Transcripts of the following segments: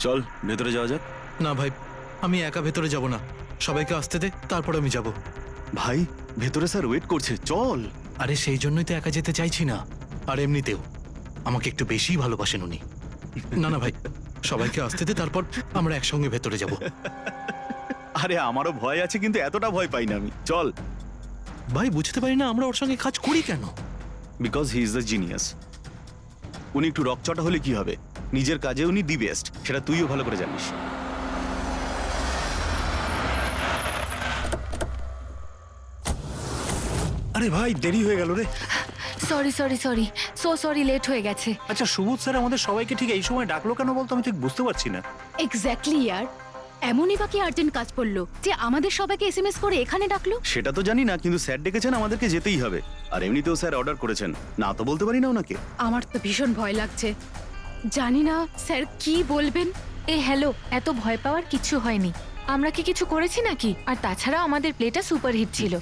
চল ভেতরে যাওয়া যাক। না ভাই, আমি একা ভেতরে যাব না, সবাইকে আসতে দে, তারপর আমি যাব। ভাই ভেতরে স্যার ওয়েট করছে, চল। আরে সেই জন্যই তো একা যেতে চাইছি না, আর এমনিতেও আমাকে একটু বেশি ভালোবাসেন উনি। না না ভাই, সবাইকে আসতে দে, তারপর আমরা একসঙ্গে ভেতরে যাব। আরে আমারও ভয় আছে, কিন্তু এতটা ভয় পাই না আমি, চল। ভাই বুঝতে পারি না আমরা ওর সঙ্গে কাজ করি কেন। Because he is the genius. উনি একটু রকচটা হলে কি হবে, নিজের কাজে উনি দি বেস্ট, সেটা তুইও ভালো করে জানিস। আরে ভাই দেরি হয়ে গেল রে। Sorry sorry sorry, so sorry, late হয়ে গেছে। আচ্ছা সুবোধ স্যার আমাদের সবাইকে ঠিক এই সময় ডাকলো কেন বলতো, আমি ঠিক বুঝতে পারছি না। এক্স্যাক্টলি ইয়ার, এমনই বা কি আর্জেন্ট কাজ পড়লো যে আমাদের সবাইকে এসএমএস করে এখানে ডাকলো? সেটা তো জানি না, কিন্তু স্যার ডেকেছেন, আমাদেরকে যেতেই হবে। আর এমনিতেও স্যার অর্ডার করেছেন, না তো বলতে পারি না ওনাকে। আমার তো ভীষণ ভয় লাগছে, জানি না স্যার কি বলবেন। হ্যালো, এত ভয় পাওয়ার কিছু হয়নি। আমরা কি কিছু করেছি নাকি? আর তাছাড়া আমাদের প্লেটা সুপারহিট ছিল,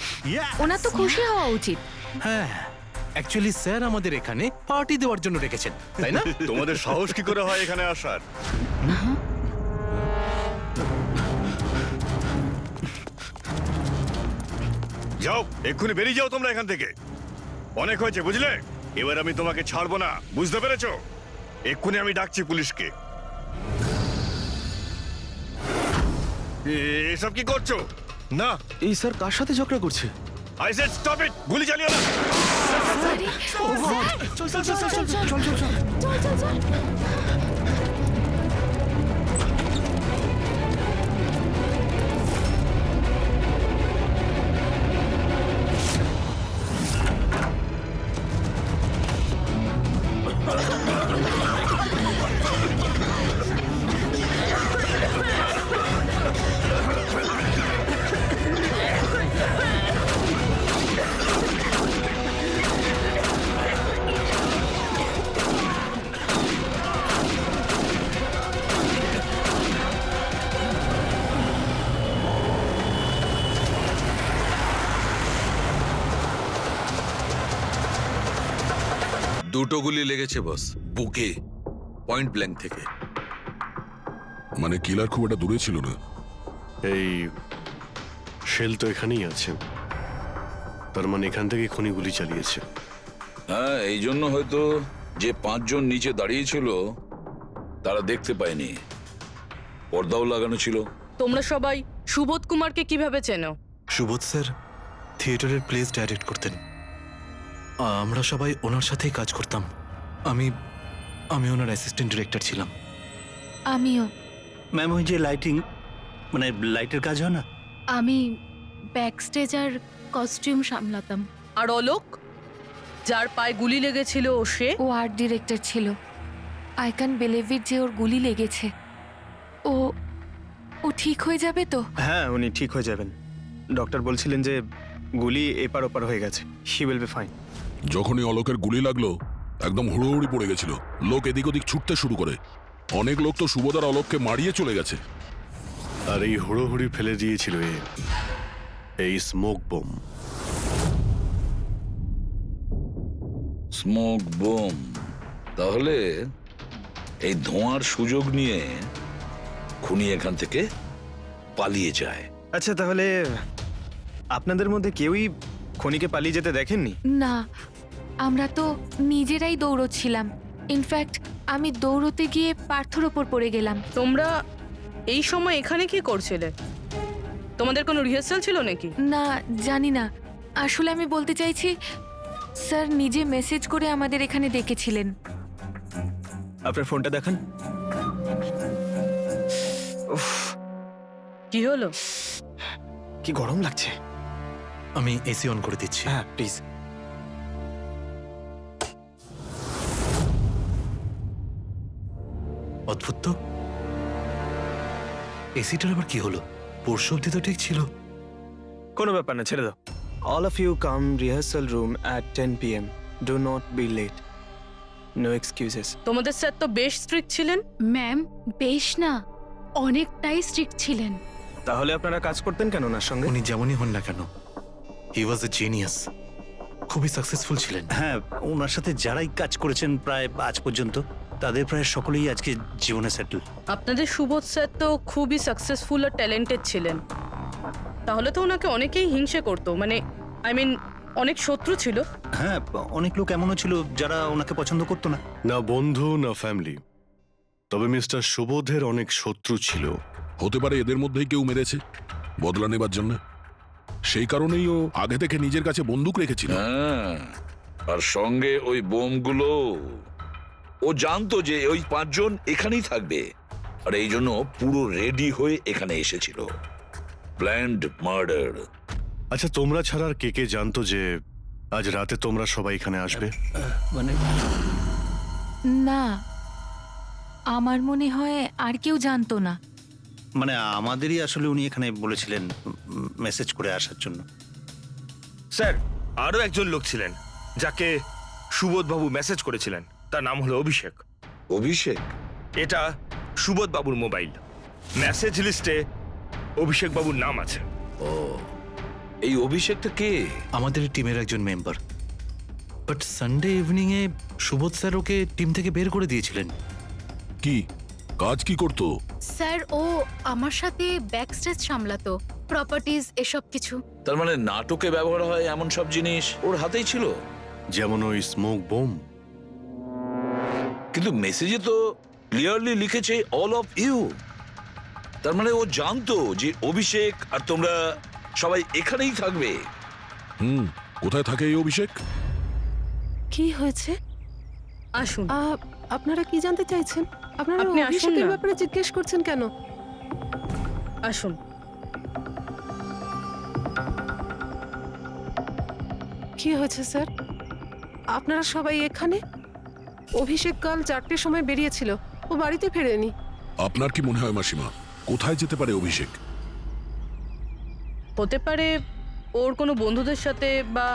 ওনার তো খুশি হওয়া উচিত। হ্যাঁ, অ্যাকচুয়ালি স্যার আমাদের এখানে পার্টি দেওয়ার জন্য রেখেছেন, তাই না? তোমাদের সাহস কি করে হয় এখানে আসার? যাও, এক্ষুনি বেরিয়ে যাও তোমরা এখান থেকে। অনেক হয়েছে বুঝলে, এবার আমি তোমাকে ছাড়বো না, বুঝতে পেরেছো? এক্ষুনি আমি ডাকছি পুলিশকে। এসব কি করছো? না, এই স্যার কার সাথে ঝগড়া করছে? আই সেড স্টপ ইট, গুলি চালিও না। চল চল চল চল চল চল চল। দুটো গুলি লেগেছে বস, বুকে, পয়েন্ট ব্ল্যাঙ্ক থেকে। মানে কিলার খুব একটা দূরে ছিল না। এই শেল তো এখানেই আছে, তার মানে এখান থেকে খনি গুলি চালিয়েছে। হ্যাঁ, এই জন্য হয়তো যে 5 জন নিচে দাঁড়িয়েছিল তারা দেখতে পায়নি, পর্দাও লাগানো ছিল। তোমরা সবাই সুবোধ কুমারকে কিভাবে চেনো? সুবোধ স্যার থিয়েটারের প্লেস ডাইরেক্ট করতেন, আমরা সবাই ওনার সাথেই কাজ করতাম। আমি আমি ওনার অ্যাসিস্ট্যান্ট ডিরেক্টর ছিলাম। আমিও। ম্যাম ওই যে লাইটিং, মানে লাইটের কাজ হয় না? আমি ব্যাক স্টেজ আর কস্টিউম সামলাতাম। আর অলোক, যার পায়ে গুলি লেগেছিল, সে? ও আর্ট ডিরেক্টর ছিল। আই ক্যান বিলিভ ইট যে ওর গুলি লেগেছে। ও ও ঠিক হয়ে যাবে তো? হ্যাঁ উনি ঠিক হয়ে যাবেন, ডক্টর বলছিলেন যে গুলি এপার ওপার হয়ে গেছে, শি উইল বি ফাইন। যখনই অলোকের গুলি লাগলো একদম হুড়োহুড়ি পড়ে গেছিল, লোক এদিক ওদিক ছুটতে শুরু করে। অনেক লোক তো সুবোধার অলোককে মারিয়ে চলে গেছে। আর এই হুড়োহুড়ি ফেলে দিয়েছিল এই স্মোক বোম। Smoke bomb? তাহলে এই ধোঁয়ার সুযোগ নিয়ে খুনি এখান থেকে পালিয়ে যায়। আচ্ছা তাহলে আপনাদের মধ্যে কেউই খনিকে পালিয়ে যেতে দেখেননি? না, আমরা তো নিজেরাই দৌড়চ্ছিলাম। ইনফ্যাক্ট আমি দৌড়তে গিয়ে পার্থর ওপর পড়ে গেলাম। তোমরা এই সময় এখানে কি করছিলে? তোমাদের কোনো রিহার্সাল ছিল নাকি? না, জানি না। আসলে আমি বলতে চাইছি, স্যার নিজে মেসেজ করে আমাদের এখানে ডেকেছিলেন। আপনার ফোনটা দেখান। কি হলো? কি গরম লাগছে। আমি এসি অন করে দিচ্ছি। হ্যাঁ প্লিজ। অদ্ভুত তো, এসিটার আবার কি হলো? পরশু অব্দি তো ঠিক ছিল। কোনো ব্যাপার না, ছেড়ে দাও। All of you come rehearsal room at 10 PM. Do not be late, no excuses. তোমাদের স্যার তো বেশ স্ট্রিক্ট ছিলেন। ম্যাম বেশ না, অনেকটাই স্ট্রিক্ট ছিলেন। তাহলে আপনারা কাজ করতেন কেন ওনার সঙ্গে? উনি যেমনই হন না কেন, হি ওয়াজ এ জিনিয়াস, খুবই সাকসেসফুল ছিলেন। হ্যাঁ, ওনার সাথে যারাই কাজ করেছেন প্রায় আজ পর্যন্ত, তাদের প্রায় সকলেই আজকে জীবনে সেটেল। আপনাদের সুবোধ স্যার তো খুবই সাকসেসফুল আর ট্যালেন্টেড ছিলেন, তাহলে তো ওনাকে অনেকেই হিংসে করতো, মানে আই মিন অনেক শত্রু ছিল। হ্যাঁ, অনেক লোক এমনও ছিল যারা ওনাকে পছন্দ করতো না। না বন্ধু না ফ্যামিলি, তবে মিস্টার সুবোধের অনেক শত্রু ছিল। হতে পারে এদের মধ্যেই কেউ মেরেছে বদলা নেবার জন্য। সেই কারণেই ও আগে থেকে নিজের কাছে বন্দুক রেখেছিল। হ্যাঁ, আর সঙ্গে ওই বোমগুলো। ও জানতো যে ওই 5 জন এখানেই থাকবে, আর এই জন্য পুরো রেডি হয়ে এখানে এসেছিল। Planned murder. আচ্ছা, তোমরা ছাড়া আর কে কে জানতো যে আজ রাতে তোমরা সবাই এখানে আসবে? মানে না, আমার মনে হয় আর কেউ জানতো না। মানে আমাদেরই আসলে উনি এখানে বলেছিলেন মেসেজ করে আসার জন্য। স্যার, আরও একজন লোক ছিলেন যাকে সুবোধবাবু মেসেজ করেছিলেন, তার নাম হলো অভিষেক। অভিষেক? এটা সুবোধবাবুর মোবাইল। মেসেজ লিস্টে অভিষেক বাবুর নাম আছে। ও, এই অভিষেকটা কে? আমাদের টিমের একজন member. But Sunday evening A Subodh sir okay team থেকে বের করে দিয়েছিলেন। কি কাজ কি করতো? স্যার, ও আমার সাথে ব্যাকস্টেজ সামলাতো, প্রপার্টিজ এসব কিছু। তার মানে নাটকে ব্যবহার হয় এমন সব জিনিস ওর হাতেই ছিল। যেমন ওই স্মোক বোম। কিন্তু মেসেজে তো ক্লিয়ারলি লিখেছে অল অফ ইউ। তার মানে ও জানতো যে অভিষেক আর তোমরা সবাই এখানেই থাকবে। কোথায় থাকে এই অভিষেক? কি হয়েছে? আসুন। আপনারা কি জানতে চাইছেন? আপনারা আপনি আসুন অভিষেকের না। ব্যাপারে জিজ্ঞেস করছেন কেন? আসুন। কি হয়েছে স্যার? আপনারা সবাই এখানে? অভিষেক কাল 4টের সময় বেরিয়েছিল, ও বাড়িতে ফেরেনি। আপনার কি মনে হয় মাসিমা, কোথায় যেতে পারে অভিষেক? হতে পারে ওর কোনো বন্ধুদের সাথে বা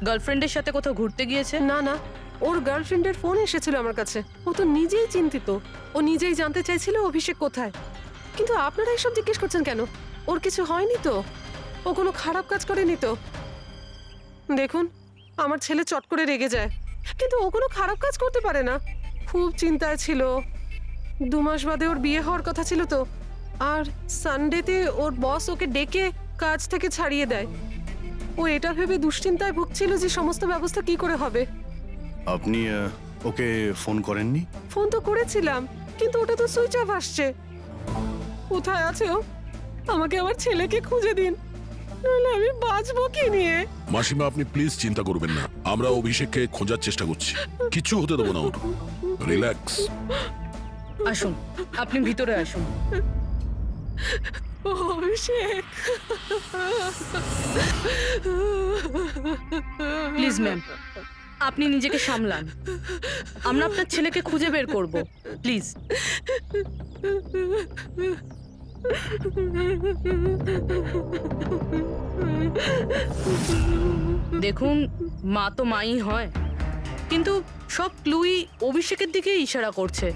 গার্লফ্রেন্ডের সাথে কোথাও ঘুরতে গিয়েছে। না না, ওর গার্লফ্রেন্ডের ফোন এসেছিল আমার কাছে। ও তো নিজেই চিন্তিত, ও নিজেই জানতে চাইছিল অভিষেক কোথায়। কিন্তু আপনারা এসব জিজ্ঞেস করছেন কেন? ওর কিছু হয়নি তো? ও কোনো খারাপ কাজ করেনি তো? দেখুন, আমার ছেলে চট করে রেগে যায়, কিন্তু ও কোনো খারাপ কাজ করতে পারে না। খুব চিন্তায় ছিল। 2 মাস বাদে ওর বিয়ে হওয়ার কথা ছিল তো। আর সানডেতে ওর বস ওকে ডেকে কাজ থেকে ছাড়িয়ে দেয়। ও এটা ভেবে দুশ্চিন্তায় ভুগছিল যে সমস্ত ব্যবস্থা কি করে হবে। আপনি ওকে ফোন করেননি? ফোন তো করেছিলাম, কিন্তু ওটা তো সুইচ অফ আসছে। কোথায় আছে ও? আমাকে আমার ছেলেকে খুঁজে দিন, নাহলে আমি বাঁচবো কি নিয়ে? মাসিমা, আপনি প্লিজ চিন্তা করবেন না, আমরা অভিষেককে খোঁজার চেষ্টা করছি। কিচ্ছু হতে দেবো না ওর। রিল্যাক্স। আসুন, আপনি ভিতরে আসুন। অভিষেক, প্লিজ ম্যাম, আপনি নিজেকে সামলান। আমরা আপনার ছেলেকে খুঁজে বের করব, প্লিজ। দেখুন, মা তো মাই হয়, কিন্তু সব ক্লুই অভিষেকের দিকে ইশারা করছে।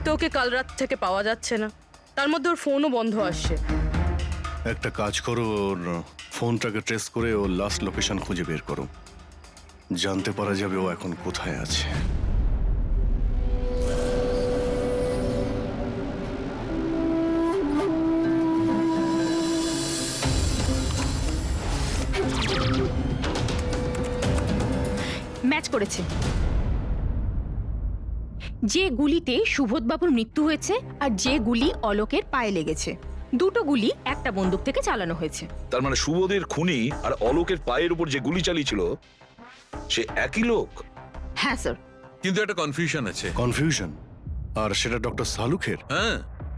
তো ওকে কাল রাত থেকে পাওয়া যাচ্ছে না, তার মধ্যে ওর ফোনও বন্ধ আসছে। একটা কাজ করো, ওর ফোনটাকে ট্রেস করে ওর লাস্ট লোকেশন খুঁজে বের করো। জানতে পারা যাবে ও এখন কোথায় আছে। ম্যাচ করেছে। যে গুলিতে সুবোধবাবুর মৃত্যু হয়েছে আর যে গুলি অলোকের পায়ে লেগেছে, দুটো গুলি একটা বন্দুক থেকে চালানো হয়েছে। তার মানে সুবোধের খুনি আর অলোকের পায়ের উপর যে গুলি চালিয়েছিল সে একই লোক। হ্যাঁ স্যার। কিন্তু একটা কনফিউশন আছে। কনফিউশন? আর সেটা ডক্টর সালুখের? হ্যাঁ।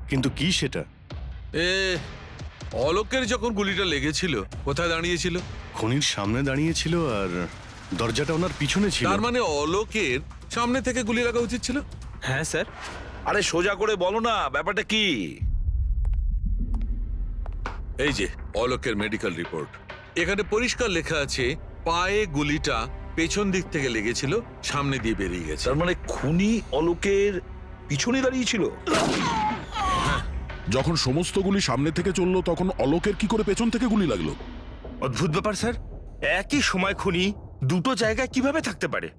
কিন্তু কি সেটা? অলোকের যখন গুলিটা লেগেছিল কোথায় দাঁড়িয়েছিল? খনির সামনে দাঁড়িয়েছিল আর দরজাটা ওনার পিছনে ছিল। তার মানে অলোকের সামনে থেকে গুলি লাগা উচিত ছিল। হ্যাঁ স্যার। আরে সোজা করে বলো না, ব্যাপারটা কি? এই যে অলোকের মেডিকেল রিপোর্ট, এখানে পরিষ্কার লেখা আছে পায়ে গুলিটা পেছন দিক থেকে লেগেছিল, সামনে দিয়ে বেরিয়ে গেছে। তার মানে খুনি অলোকের পিছনে দাঁড়িয়েছিল। যখন সমস্ত গুলি সামনে থেকে চললো তখন অলোকের কি করে পেছন থেকে গুলি লাগলো? অদ্ভুত ব্যাপার স্যার, একই সময় খুনি দুটো জায়গায় কিভাবে থাকতে পারে?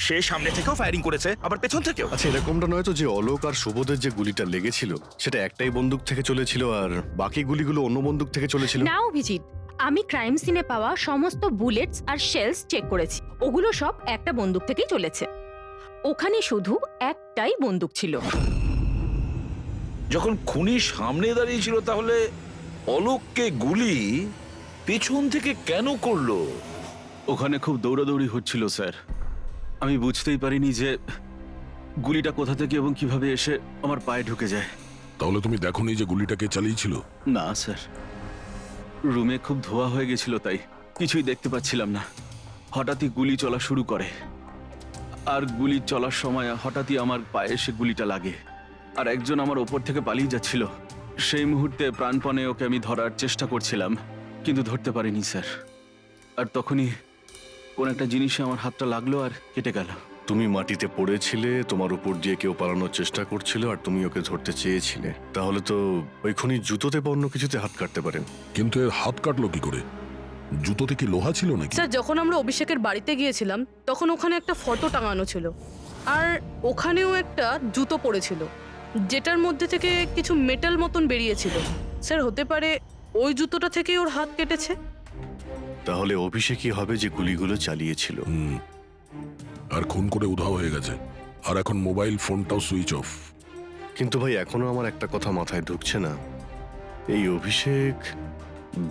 সে সামনে থেকেও ফায়ারিং করেছে, আবার পেছন থেকেও। আচ্ছা, এরকমটা নয় তো যে অলোক আর সুবোধের যে গুলিটা লেগেছিল সেটা একটাই বন্দুক থেকে চলেছিল আর বাকি গুলিগুলো অন্য বন্দুক থেকে চলেছিল? না অভিজিৎ, আমি ক্রাইম সিনে পাওয়া সমস্ত বুলেটস আর শেলস চেক করেছি, ওগুলো সব একটা বন্দুক থেকেই চলেছে। ওখানে শুধু একটাই বন্দুক ছিল। যখন খুনি সামনে দাঁড়িয়ে ছিল তাহলে অলোককে গুলি পেছন থেকে কেন করলো? ওখানে খুব দৌড়াদৌড়ি হচ্ছিল স্যার, আমি বুঝতেই পারিনি যে গুলিটা কোথা থেকে এবং কিভাবে এসে আমার পায়ে ঢুকে যায়। তাহলে তুমি দেখোনি যে গুলিটাকে চালিয়েছিল? না স্যার, রুমে খুব ধোয়া হয়ে গেছিল, তাই কিছুই দেখতে পাচ্ছিলাম না। হঠাৎই গুলি চলা শুরু করে, আর গুলি চলার সময় হঠাৎই আমার পায়ে এসে গুলিটা লাগে, আর একজন আমার ওপর থেকে পালিয়ে যাচ্ছিল। সেই মুহূর্তে প্রাণপণে ওকে আমি ধরার চেষ্টা করছিলাম, কিন্তু ধরতে পারিনি স্যার। আর তখনই কোন একটা জিনিসে আমার হাতটা লাগলো আর কেটে গেল। তুমি মাটিতে পড়েছিলে, তোমার উপর দিয়ে কেউ পালানোর চেষ্টা করছিল আর তুমি ওকে ধরতে চেয়েছিলে। তাহলে তো ওই খুনি জুতোতে বা অন্য কিছুতে হাত কাটতে পারেন। কিন্তু এর হাত কাটলো কি করে? জুতোতে কি লোহা ছিল নাকি? স্যার, যখন আমরা অভিষেকের বাড়িতে গিয়েছিলাম তখন ওখানে একটা ফটো টাঙানো ছিল, আর ওখানেও একটা জুতো পড়েছিল যেটার মধ্যে থেকে কিছু মেটাল মতন বেরিয়েছিল। স্যার, হতে পারে ওই জুতোটা থেকেই ওর হাত কেটেছে। তাহলে অভিষেকই হবে যে গুলিগুলো চালিয়েছিল। আর খুন করে উধাও হয়ে গেছে, আর এখন মোবাইল ফোনটাও সুইচ অফ। কিন্তু ভাই, এখনো আমার একটা কথা মাথায় ঢুকছে না, এই অভিষেক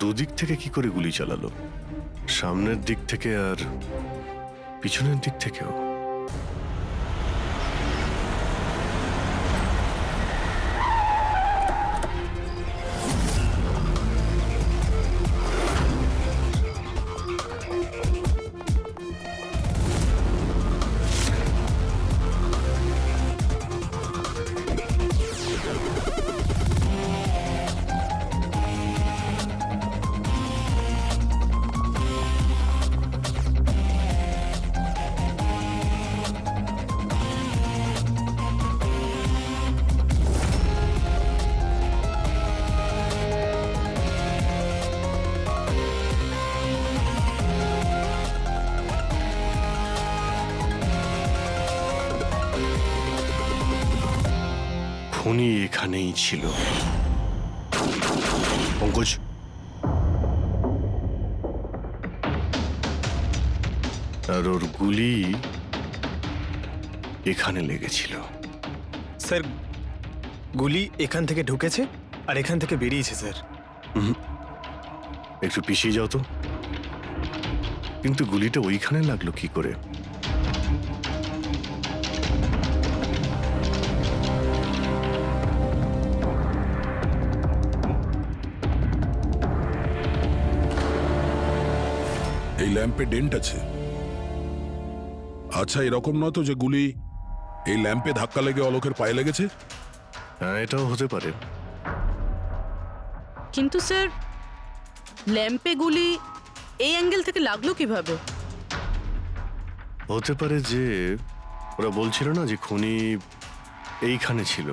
দুদিক থেকে কি করে গুলি চালালো? সামনের দিক থেকে আর পিছনের দিক থেকেও। খুনি এখানেই ছিল। পঙ্কজ, আর ওর গুলি এখানে লেগেছিল। স্যার, গুলি এখান থেকে ঢুকেছে আর এখান থেকে বেরিয়েছে স্যার। একটু পিছিয়ে যাও তো। কিন্তু গুলিটা ওইখানে লাগলো কি করে? এই ল্যাম্পে ডেন্ট আছে। আচ্ছা, এরকম নয় তো যে গুলি এই ল্যাম্পে ধাক্কা লেগে অলোকের পায়ে লেগেছে? হ্যাঁ, এটাও হতে পারে। কিন্তু স্যার, ল্যাম্পে গুলি এই অ্যাঙ্গেল থেকে লাগলো কিভাবে? হতে পারে যে ওরা বলছিল না যে খুনি এইখানে ছিল।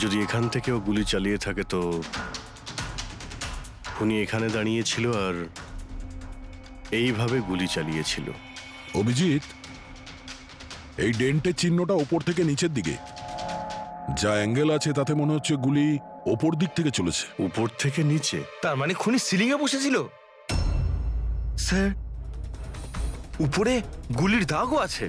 যদি এখান থেকেও গুলি চালিয়ে থাকে তো খুনি এখানে দাঁড়িয়েছিল আর এইভাবে গুলি চালিয়েছিল। অভিজিৎ, এই ডেন্টের চিহ্নটা ওপর থেকে নিচের দিকে, যা অ্যাঙ্গেল আছে তাতে মনে হচ্ছে গুলি ওপর দিক থেকে চলেছে। উপর থেকে নিচে? তার মানে খুনি সিলিং এ বসেছিল। স্যার, উপরে গুলির দাগও আছে।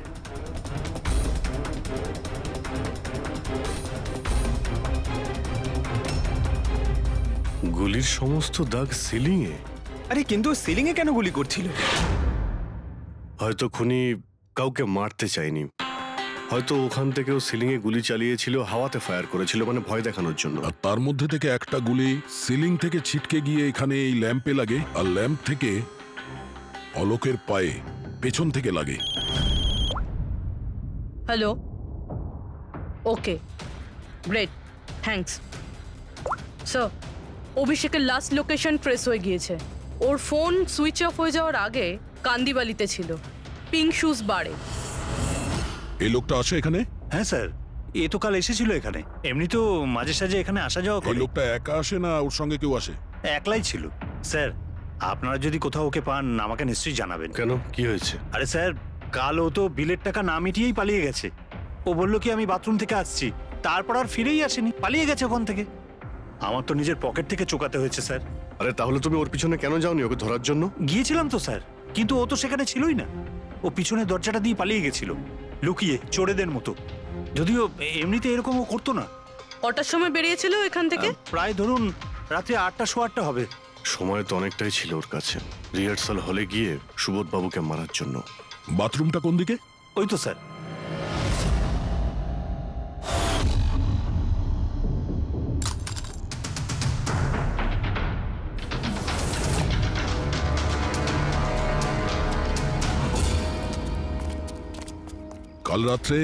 গুলির সমস্ত দাগ সিলিং এ? আরে কিন্তু সিলিং এ কেন গুলি করছিল? হয়তো খুনি কাউকে মারতে চায়নি, হয়তো ওখান থেকেও সিলিং এ গুলি চালিয়েছিল, হাওয়াতে ফায়ার করেছিল, মানে ভয় দেখানোর জন্য। আর তার মধ্যে থেকে একটা গুলি সিলিং থেকে ছিটকে গিয়ে এখানে এই ল্যাম্পে লাগে, আর ল্যাম্প থেকে অলোকের পায়ে পেছন থেকে লাগে। হ্যালো, ওকে, গ্রেট, থ্যাঙ্কস। স্যার, অভিষেকের লাস্ট লোকেশন ট্রেস হয়ে গিয়েছে। ওর ফোন সুইচ অফ হয়ে যাওয়ার আগে কান্দিবালিতে ছিল, পিঙ্ক শুজ বারে। এই লোকটা আসে এখানে? হ্যাঁ স্যার, এ তো কাল এসেছিল এখানে। এমনি তো মাঝে সাঝে এখানে আসা যাওয়া এই করে। লোকটা একা আসে না ওর সঙ্গে কেউ আসে? একলাই ছিল। স্যার, আপনারা যদি কোথাও ওকে পান আমাকে নিশ্চয়ই জানাবেন। কেন, কি হয়েছে? আরে স্যার, কাল ও তো বিলের টাকা না মিটিয়েই পালিয়ে গেছে। ও বলল কি আমি বাথরুম থেকে আসছি, তারপর আর ফিরেই আসেনি, পালিয়ে গেছে ওখান থেকে। আমার তো নিজের পকেট থেকে চোকাতে হয়েছে স্যার। আরে তাহলে তুমি ওর পিছনে কেন যাওনি ওকে ধরার জন্য? গিয়েছিলাম তো স্যার, কিন্তু ও তো সেখানে ছিলই না। ও পিছনের দরজাটা দিয়ে পালিয়ে গেছিল, লুকিয়ে চোরেদের মতো। যদিও এমনিতে এরকম ও করতো না। কটার সময় বেরিয়েছিল এখান থেকে? প্রায় ধরুন রাত্রে 8টা সোয়া 8টা হবে। সময় তো অনেকটাই ছিল ওর কাছে রিহার্সাল হলে গিয়ে সুবোধ বাবুকে মারার জন্য। বাথরুমটা কোন দিকে? ওই তো স্যার। কাল রাত্রে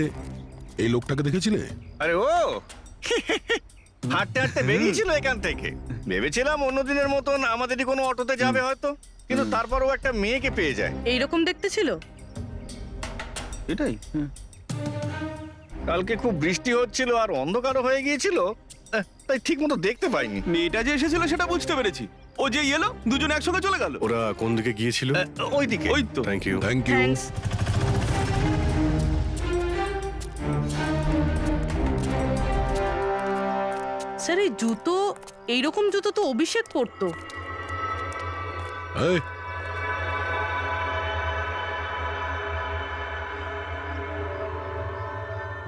এই লোকটাকে দেখেছিলে? আরে ও হাঁটতে হাঁটতে বেরিয়েছিল এখান থেকে। ভেবেছিলাম অন্যদিনের মতন আমাদেরই কোনো অটোতে যাবে হয়তো, কিন্তু তারপর ও একটা মেয়েকে পেয়ে যায়। এইরকম দেখতে ছিল? এটাই। কালকে খুব বৃষ্টি হচ্ছিল আর অন্ধকারও হয়ে গিয়েছিল, তাই ঠিক মতো দেখতে পাইনি। মেয়েটা যে এসেছিল সেটা বুঝতে পেরেছি। ও যে এলো দুজনে একসঙ্গে চলে গেল। ওরা কোন দিকে গিয়েছিল? ওইদিকে। ওই তো। Thank you. Thank you. Thanks. Sir এই জুতো, এইরকম জুতো তো অভিষেক পরতো। এই,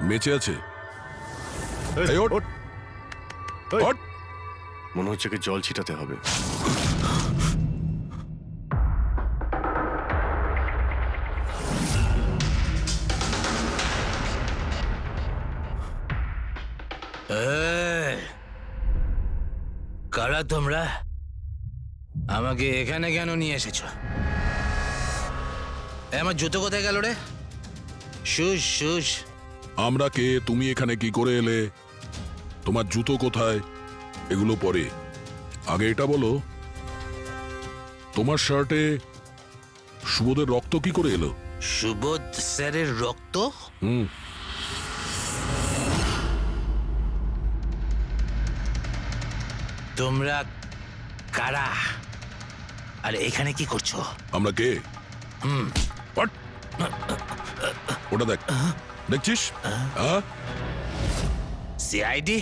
বেঁচে আছে? এই, ওঠ। ওঠ। মনে হচ্ছে কি জল ছিটাতে হবে। কারা তোমরা? আমাকে এখানে কেন নিয়ে এসেছো? আমার জুতো কোথায় গেল রে? Shoes shoes. আমরা কে, তুমি এখানে কি করে এলে, তোমার জুতো কোথায়, এগুলো পরে। আগে এটা বলো, তোমার শার্টে সুবোধের রক্ত কি করে এলো? সুবোধ স্যারের রক্ত? হুম। তোমরা কারা আর এখানে কি করছো? আমরা কে? What? ওটা দেখ, দেখছিস? সিআইডি?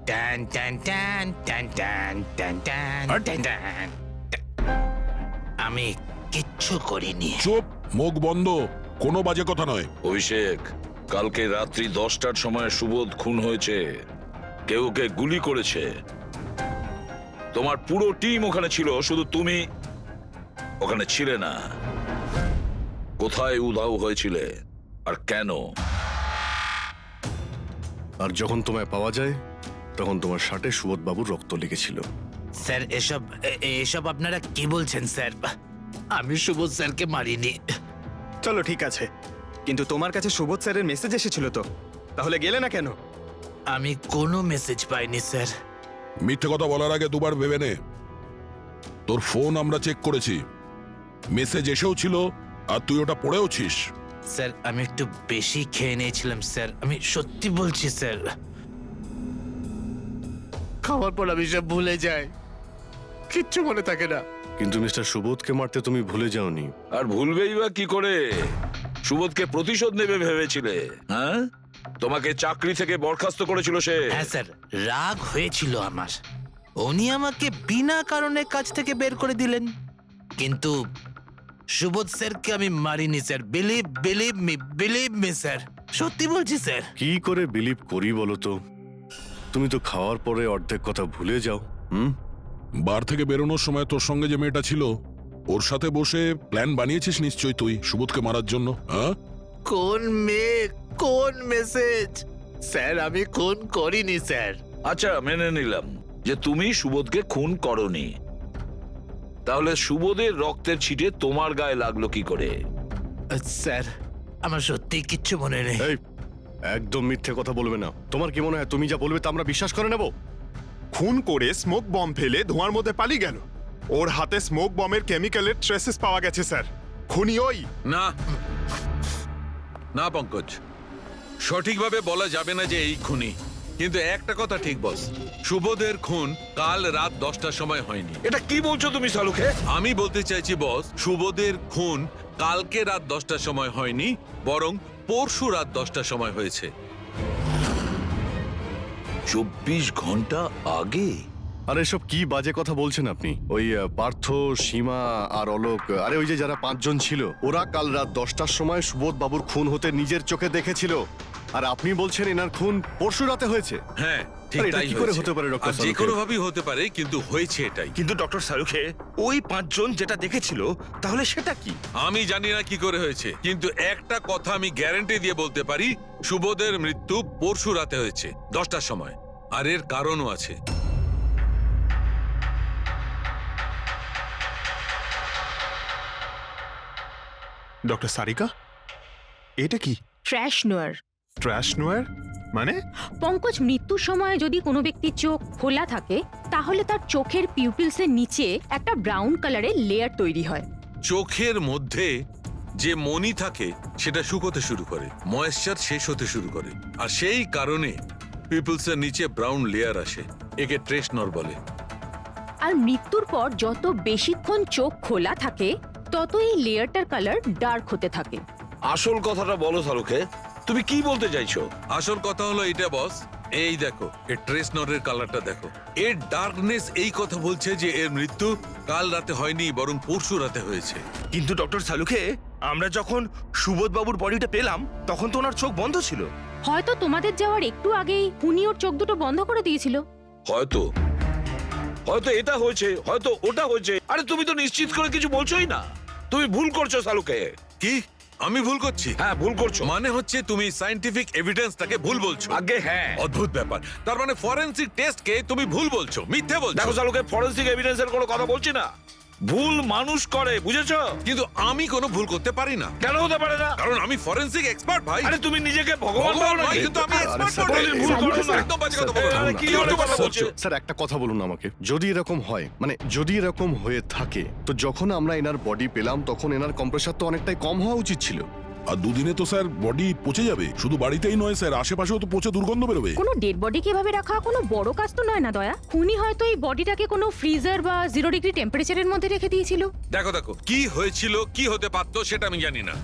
টান টান টান টান টান টান টান টান টান। আমি কিচ্ছু করিনি। চুপ, মুখ বন্ধ, কোনো বাজে কথা নয়। অভিষেক, কালকে রাত্রি 10টার সময় সুবোধ খুন হয়েছে। কেউ কে গুলি করেছে। তোমার পুরো টিম ওখানে ছিল, শুধু তুমি ওখানে ছিলে না। কোথায় উধাও হয়েছিলে আর কেন? আর যখন তোমায় পাওয়া যায় তখন তোমার শার্টে সুবোধ বাবুর রক্ত লেগেছিল। স্যার এসব এসব আপনারা কি বলছেন স্যার? আমি সুবোধ স্যারকে মারিনি। চলো ঠিক আছে, কিন্তু তোমার কাছে সুবোধ স্যারের মেসেজ এসেছিল তো, তাহলে গেলে না কেন? আমি কোনো মেসেজ পাইনি স্যার। মিথ্যে কথা বলার আগে দুবার ভেবে নে। তোর ফোন আমরা চেক করেছি, মেসেজ এসেও ছিল আর তুই ওটা পড়েওছিস। স্যার আমি একটু বেশি খেয়ে নিয়েছিলাম স্যার, আমি সত্যি বলছি স্যার। খাওয়ার পর আমি সব ভুলে যাই, কিচ্ছু মনে থাকে না। কিন্তু মিস্টার সুবোধকে মারতে তুমি ভুলে যাওনি। আর ভুলবেই বা কি করে? সুবোধকে প্রতিশোধ নেবে ভেবেছিলে? হ্যাঁ, তোমাকে চাকরি থেকে বরখাস্ত করেছিল সে। হ্যাঁ স্যার, রাগ হয়েছিল আমার। উনি আমাকে বিনা কারণে কাজ থেকে বের করে দিলেন, কিন্তু সুবোধ স্যারকে আমি মারিনি স্যার। বিলিভ মি স্যার, সত্যি বলছি স্যার। কি করে বিলিভ করি বলো তো? তুমি তো খাওয়ার পরে অর্ধেক কথা ভুলে যাও। বার থেকে বেরোনোর সময় তোর সঙ্গে যে মেয়েটা ছিল ওর সাথে বসে প্ল্যান বানিয়েছিস নিশ্চয়ই তুই সুবোধকে মারার জন্য। হ্যাঁ, কোন মেয়ে, কোন মেসেজ? স্যার আমি খুন করিনি স্যার। আচ্ছা, মেনে নিলাম যে তুমি সুবোধকে খুন করনি। তাহলে সুবোধের রক্তের ছিটে তোমার গায়ে লাগলো কি করে? স্যার আমার সত্যি কিচ্ছু মনে নেই। এই, একদম মিথ্যে কথা বলবে না। তোমার কি মনে হয় তুমি যা বলবে তা আমরা বিশ্বাস করে নেব? খুন করে স্মোক বম ফেলে ধোঁয়ার মধ্যে পালিয়ে গেল। ওর হাতে স্মোক বমের কেমিক্যালের ট্রেসেস পাওয়া গেছে স্যার। খুনি ওই না না পঙ্কজ, সঠিকভাবে বলা যাবে না যে এই খুনি, কিন্তু একটা কথা ঠিক বস, সুবোধের খুন কাল রাত 10টার সময় হয়নি। এটা কি বলছো তুমি সালুকে? আমি বলতে চাইছি বস, সুবোধের খুন কালকে রাত 10টার সময় হয়নি, বরং পরশু রাত 10টার সময় হয়েছে। 24 ঘন্টা আগে? আরে এসব কি বাজে কথা বলছেন আপনি? ওই পার্থ, সীমা আর অলোক, আরে ওই যে যারা 5 জন ছিল, ওরা কাল রাত 10টার সময় সুবোধ বাবুর খুন হতে নিজের চোখে দেখেছিল। আর আপনি বলছেন এনার খুন পরশু রাতে হয়েছে? হ্যাঁ, ঠিক আরে এটা তাই কি করে হয়েছে। হতে পারে ডক্টর আর যে সালুখে? কোনো ভাবেই হতে পারে, কিন্তু হয়েছে এটাই। কিন্তু ডক্টর সালুখে ওই 5 জন যেটা দেখেছিল তাহলে সেটা কি? আমি জানি না কি করে হয়েছে, কিন্তু একটা কথা আমি গ্যারান্টি দিয়ে বলতে পারি, সুবোধের মৃত্যু পরশু রাতে হয়েছে 10টার সময়। আর এর কারণও আছে। ডক্টর সারিকা, এটা কি? ট্র্যাশ নোয়ার। ট্র্যাশ নোয়ার মানে? পঙ্কজ, মৃত্যুর সময় যদি কোনো ব্যক্তির চোখ খোলা থাকে তাহলে তার চোখের পিউপিলসের নিচে একটা ব্রাউন কালারের লেয়ার তৈরি হয়। চোখের মধ্যে যে মনি থাকে সেটা শুকোতে শুরু করে, ময়েশ্চার শেষ হতে শুরু করে, আর সেই কারণে পিপলসের নিচে ব্রাউন লেয়ার আসে। একে ট্রেশনর বলে। আর মৃত্যুর পর যত বেশিক্ষণ চোখ খোলা থাকে তত এই লেয়ারটার কালার ডার্ক হতে থাকে। আসল কথাটা বলো সালুখে, তুমি কি বলতে চাইছো? আসল কথা হলো এটা বস, এই দেখো, এর ট্রেশনরের কালারটা দেখো। এর ডার্কনেস এই কথা বলছে যে এর মৃত্যু কাল রাতে হয়নি, বরং পরশু রাতে হয়েছে। কিন্তু ডক্টর সালুখে, আমরা যখন সুবোধ বাবুর বডিটা পেলাম তখন তো ওনার চোখ বন্ধ ছিল। হয়তো তোমাদের যাওয়ার একটু আগেই উনি ওর চোখ দুটো বন্ধ করে দিয়েছিল। হয়তো হয়তো এটা হয়েছে, হয়তো ওটা হয়েছে। আরে তুমি তো নিশ্চিত করে কিছু বলছোই না। তুমি ভুল করছো সালুখে। কি আমি ভুল করছি? হ্যাঁ, ভুল করছো। মানে হচ্ছে তুমি সায়েন্টিফিক এভিডেন্সটাকে ভুল বলছো। আগে হ্যাঁ, অদ্ভুত ব্যাপার। তার মানে ফরেনসিক টেস্টকে তুমি ভুল বলছো, মিথ্যে বলছো। দেখো সালুখে, ফরেনসিক এভিডেন্সের কোনো কথা বলছি না। ভুল মানুষ করে, বুঝেছো? কিন্তু আমি কোনো ভুল করতে পারি না। কেন হতে পারে না? কারণ আমি ফরেনসিক এক্সপার্ট ভাই। আরে তুমি নিজেকে ভগবান ভগবান ভাবো নয়, নাকি? কিন্তু আমি আরে এক্সপার্ট স্যার, নই। ভুল করো না। একদম বাজে কথা বলো না। আরে কি উল্টো কথা কথা বলছো। বলছো? স্যার একটা কথা বলুন আমাকে, যদি এরকম হয়, মানে যদি এরকম হয়ে থাকে, তো যখন আমরা এনার বডি পেলাম তখন এনার কম্প্রেসার তো অনেকটাই কম হওয়া উচিত ছিল। আর দুদিনে তো স্যার বডি পচে যাবে। শুধু বাড়িতেই নয় স্যার, আশেপাশেও তো পচে দুর্গন্ধ বেরোবে। কোনো ডেড বডিকে এভাবে রাখা কোনো বড় কাজ তো নয় না দয়া। খুনি হয়তো এই বডিটাকে কোনো ফ্রিজার বা 0 ডিগ্রি টেম্পারেচারের মধ্যে রেখে দিয়েছিল। দেখো দেখো, কি হয়েছিল, কি হতে পারতো সেটা আমি জানি না।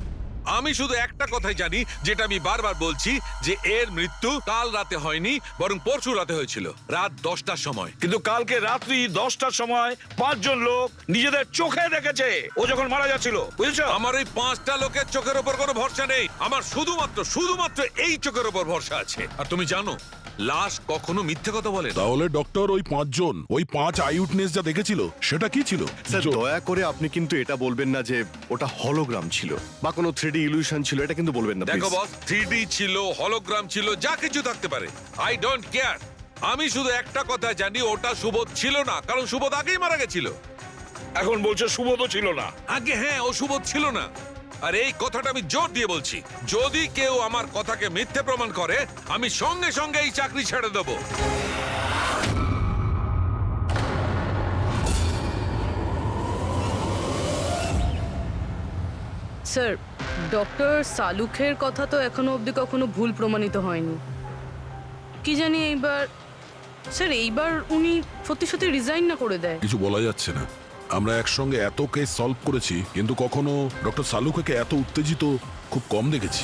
আমি শুধু একটা কথাই জানি, যেটা আমি বারবার বলছি, যে এর মৃত্যু কাল রাতে হয়নি, বরং পরশু রাতে হয়েছিল রাত 10টার সময়। কিন্তু কালকে রাত্রি 10টার সময় 5 জন লোক নিজেদের চোখে দেখেছে ও যখন মারা যাচ্ছিল, বুঝেছো? আমার এই 5টা লোকের চোখের উপর কোনো ভরসা নেই। আমার শুধুমাত্র এই চোখের উপর ভরসা আছে। আর তুমি জানো, লাশ কখনো মিথ্যে কথা বলে না। তাহলে ডক্টর, ওই 5 জন, ওই 5 আই উইটনেস যা দেখেছিল সেটা কি ছিল? স্যার দয়া করে আপনি কিন্তু এটা বলবেন না যে ওটা হলোগ্রাম ছিল বা কোনো 3D ইলিউশন ছিল, এটা কিন্তু বলবেন না দেখো প্লিজ। বস, 3D ছিল, হলোগ্রাম ছিল, যা কিছু থাকতে পারে, আই ডোন্ট কেয়ার। আমি শুধু একটা কথা জানি, ওটা সুবোধ ছিল না, কারণ সুবোধ আগেই মারা গেছিল। এখন বলছে সুবোধও ছিল না। আগে হ্যাঁ, ও সুবোধ ছিল না। আর এই কথাটা আমি জোর দিয়ে বলছি, যদি কেউ আমার কথাকে মিথ্যে প্রমাণ করে, আমি সঙ্গে সঙ্গে এই চাকরি ছেড়ে দেবো। স্যার, ডক্টর সালুখের কথা তো এখনো অবধি কখনো ভুল প্রমাণিত হয়নি। কি জানি এইবার, স্যার এইবার উনি সত্যি সত্যি রিজাইন না করে দেয়। কিছু বলা যাচ্ছে না। আমরা একসঙ্গে এত কেস সলভ করেছি, কিন্তু কখনো ডক্টর সালুখেকে এত উত্তেজিত খুব কম দেখেছি।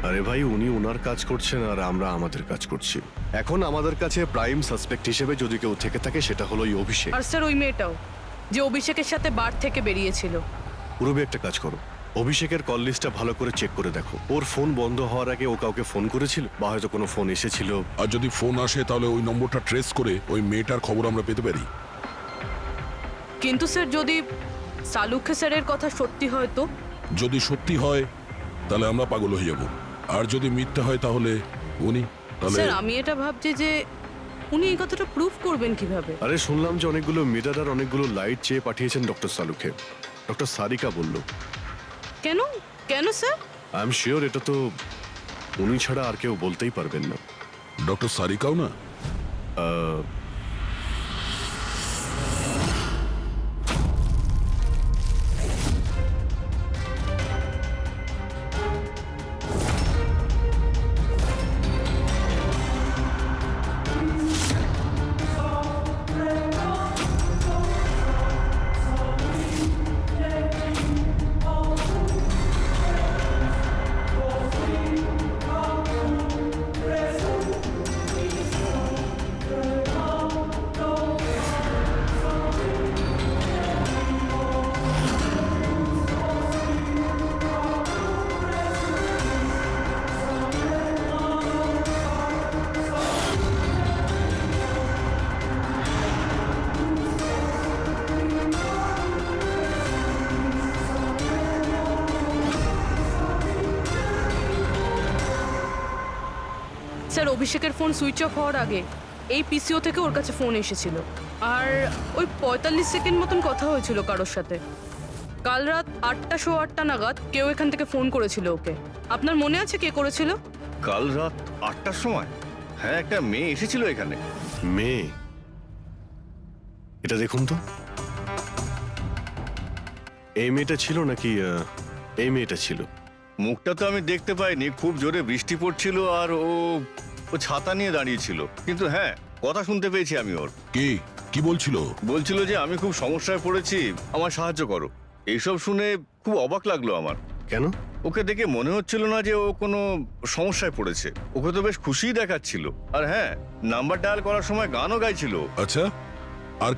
আরে ভাই, উনি ওনার কাজ করছেন আর আমরা আমাদের কাজ করছি। এখন আমাদের কাছে প্রাইম সাসপেক্ট হিসেবে যদি কেউ থেকে থাকে সেটা হলো এই অভিষেক। আর স্যার ওই মেয়েটাও, যে অভিষেকের সাথে বার থেকে বেরিয়েছিল। পুরবি একটা কাজ করো, অভিষেকের কল লিস্টটা ভালো করে চেক করে দেখো। ওর ফোন বন্ধ হওয়ার আগে ও কাউকে ফোন করেছিল বা হয়তো কোনো ফোন এসেছিল। আর যদি ফোন আসে তাহলে ওই নম্বরটা ট্রেস করে ওই মেয়েটার খবর আমরা পেতে পারি। কিন্তু স্যার যদি সালুখে স্যারের কথা সত্যি হয় তো? যদি সত্যি হয় তাহলে আমরা পাগল হয়ে যাব, আর যদি মিথ্যা হয় তাহলে উনি, তাহলে স্যার আমি এটা ভাবছি যে উনি এই কথাটা প্রুফ করবেন কিভাবে? আরে শুনলাম যে অনেকগুলো মিটার আর অনেকগুলো লাইট চেয়ে পাঠিয়েছেন ডক্টর সালুখে। ডক্টর সারিকা বলল। কেন কেন স্যার? আই এম শিওর এটা তো উনি ছাড়া আর কেউ বলতেই পারবেন না। ডক্টর সারিকাও না? স্যার অভিষেকের ফোন সুইচ অফ হওয়ার আগে এই পিসিও থেকে ওর কাছে ফোন এসেছিল, আর ওই 45 সেকেন্ড মতন কথা হয়েছিল কারোর সাথে। কাল রাত 8:08 নাগাদ কেউ এখান থেকে ফোন করেছিল ওকে। আপনার মনে আছে কে করেছিল? কাল রাত 8টার সময় হ্যাঁ একটা মেয়ে এসেছিল এখানে। মেয়ে? এটা দেখুন তো, এই মেয়েটা ছিল নাকি এই মেয়েটা ছিল? মুখটা তো আমি দেখতে পাইনি, খুব জোরে বৃষ্টি পড়ছিল আর ও ছাতা নিয়ে দাঁড়িয়েছিল, কিন্তু হ্যাঁ কথা শুনতে পেয়েছি আমি ওর। কি বলছিল? বলছিল যে আমি খুব সমস্যায় পড়েছি, আমার সাহায্য করো। এইসব শুনে খুব অবাক লাগলো আমার। কেন? ওকে দেখে মনে হচ্ছিল না যে ও কোনো সমস্যায় পড়েছে, ওকে তো বেশ খুশিই দেখাচ্ছিল। আর হ্যাঁ, নাম্বার ডায়াল করার সময় গানও গাইছিল। আচ্ছা, আর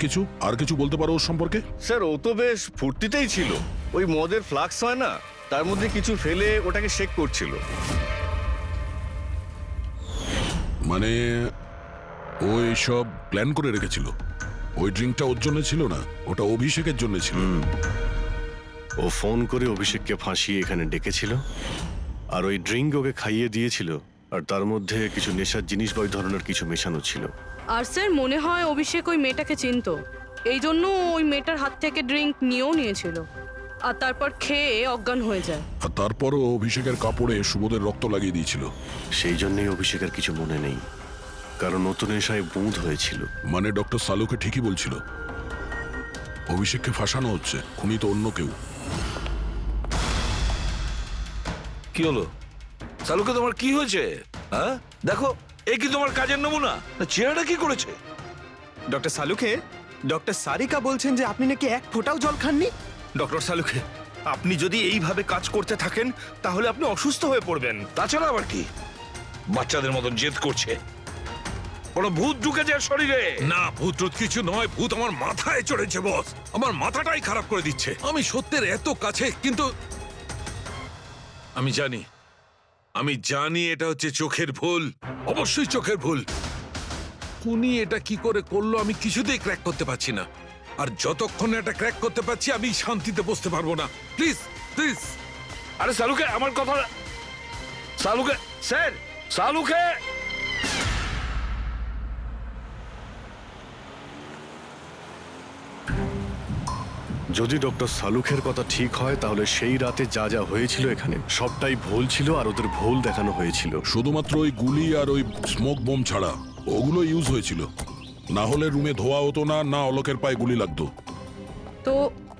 কিছু বলতে পারো ওর সম্পর্কে? স্যার ও তো বেশ ফুর্তিতেই ছিল, ওই মদের ফ্লাক্স হয় না, তার মধ্যে কিছু ফেলে ওটাকে শেক করছিল। মানে ও সব প্ল্যান করে রেখেছিল? ওই ড্রিঙ্কটা ওর জন্য ছিল না, ওটা অভিষেকের জন্য ছিল। ও ফোন করে অভিষেককে ফাঁসিয়ে এখানে ডেকেছিল, আর ওই ড্রিঙ্ক ওকে খাইয়ে দিয়েছিল, আর তার মধ্যে কিছু নেশার জিনিস বা ওই ধরনের কিছু মেশানো ছিল। আর স্যার মনে হয় অভিষেক ওই মেয়েটাকে চিনতো, এই জন্য ওই মেয়েটার হাত থেকে ড্রিঙ্ক নিয়েও নিয়েছিল, আর তারপর খেয়ে অজ্ঞান হয়ে যায়। আর তারপরও অভিষেকের কাপড়ে সুবোধের রক্ত লাগিয়ে দিয়েছিল। সেই জন্যই অভিষেকের কিছু মনে নেই, কারণ নতুন নেশায় বুঁদ হয়েছিল। মানে ডক্টর সালুকে ঠিকই বলছিল, অভিষেককে ফাঁসানো হচ্ছে, খুনি তো অন্য কেউ। কি হলো সালুকে, তোমার কি হয়েছে? হ্যাঁ দেখো, এ কি তোমার কাজের নমুনা? চেহারাটা কি করেছে? ডক্টর সালুকে, ডক্টর সারিকা বলছেন যে আপনি নাকি এক ফোঁটাও জল খাননি। ডক্টর সালুকে, আপনি যদি এইভাবে কাজ করতে থাকেন তাহলে আপনি অসুস্থ হয়ে পড়বেন। তাছাড়া আবার কি বাচ্চাদের মতন জেদ করছে? কোনো ভূত ঢুকে যায় শরীরে? না, ভূত টুত কিছু নয়, ভূত আমার মাথায় চড়েছে বস, আমার মাথাটাই খারাপ করে দিচ্ছে। আমি সত্যের এত কাছে, কিন্তু আমি জানি এটা হচ্ছে চোখের ভুল, অবশ্যই চোখের ভুল। উনি এটা কি করে করলো আমি কিছুতেই ক্র্যাক করতে পারছি না, আর যতক্ষণ এটা ক্র্যাক করতে পারছি আমি শান্তিতে বসতে পারবো না। Please please. আরে সালুকে, আমার কথা, সালুকে স্যার, সালুকে। যদি ডক্টর সালুখের কথা ঠিক হয়, তাহলে সেই রাতে যা যা হয়েছিল এখানে সবটাই ভুল ছিল, আর ওদের ভুল দেখানো হয়েছিল। শুধুমাত্র ওই গুলি আর ওই স্মোক বোম ছাড়া ওগুলো ইউজ হয়েছিল, না হলে রুমে ধোয়া হতো না, না অলোকের পায়ে গুলি লাগতো। তো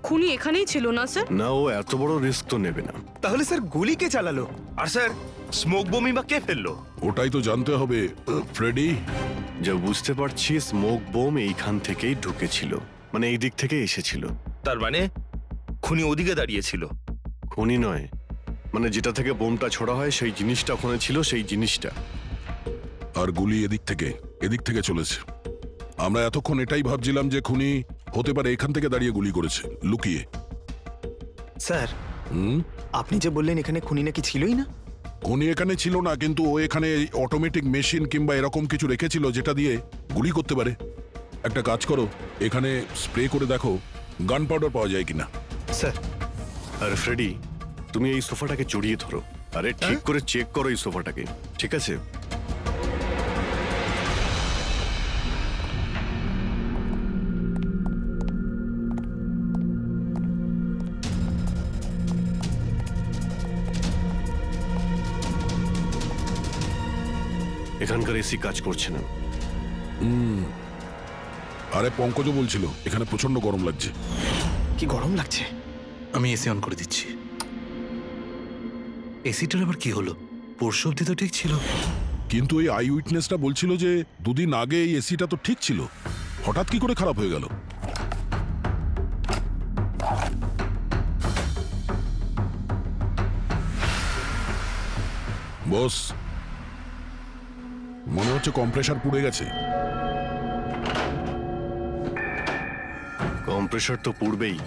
খুনি এখানেই ছিল না স্যার? না, ও এত বড় রিস্ক তো নেবে না। তাহলে স্যার গুলি কে চালালো? আর স্যার স্মোক বোমই বা কে ফেললো? ওটাই তো জানতে হবে ফ্রেডি। যা বুঝতে পারছি, স্মোক বোম এইখান থেকেই ঢুকেছিল, মানে এই দিক থেকে এসেছিল। তার মানে খুনি ওদিকে দাঁড়িয়েছিল? খুনি নয়, মানে যেটা থেকে বোমটা ছোড়া হয় সেই জিনিসটা ওখানে ছিল, সেই জিনিসটা। আর গুলি এদিক থেকে চলেছে। আমরা এতক্ষণ এটাই ভাবছিলাম যে খুনি হতে পারে এখান থেকে দাঁড়িয়ে গুলি করেছে, লুকিয়ে। স্যার আপনি যে বললেন এখানে খুনি নাকি ছিলই না। খুনি এখানে ছিল না, কিন্তু ও এখানে অটোমেটিক মেশিন কিংবা এরকম কিছু রেখেছিল যেটা দিয়ে গুলি করতে পারে। একটা কাজ করো, এখানে স্প্রে করে দেখো গান পাউডার পাওয়া যায় কিনা। স্যার। আর ফ্রেডি, তুমি এই সোফাটাকে জড়িয়ে ধরো, আরে ঠিক করে চেক করো এই সোফাটাকে, ঠিক আছে? এখানকার এসি কাজ করছে না। আরে পঙ্কজ বলছিল এখানে প্রচন্ড গরম লাগছে। কি গরম লাগছে? আমি এসি অন করে দিচ্ছি। এসিটার আবার কি হলো? পরশু অব্দি তো ঠিক ছিল। কিন্তু এই আই উইটনেসটা বলছিল যে দুদিন আগে এই এসিটা তো ঠিক ছিল, হঠাৎ কি করে খারাপ হয়ে গেল? বস, মনে হচ্ছে কম্প্রেসার পুড়ে গেছে। কম্প্রেসার তো পুড়বেই,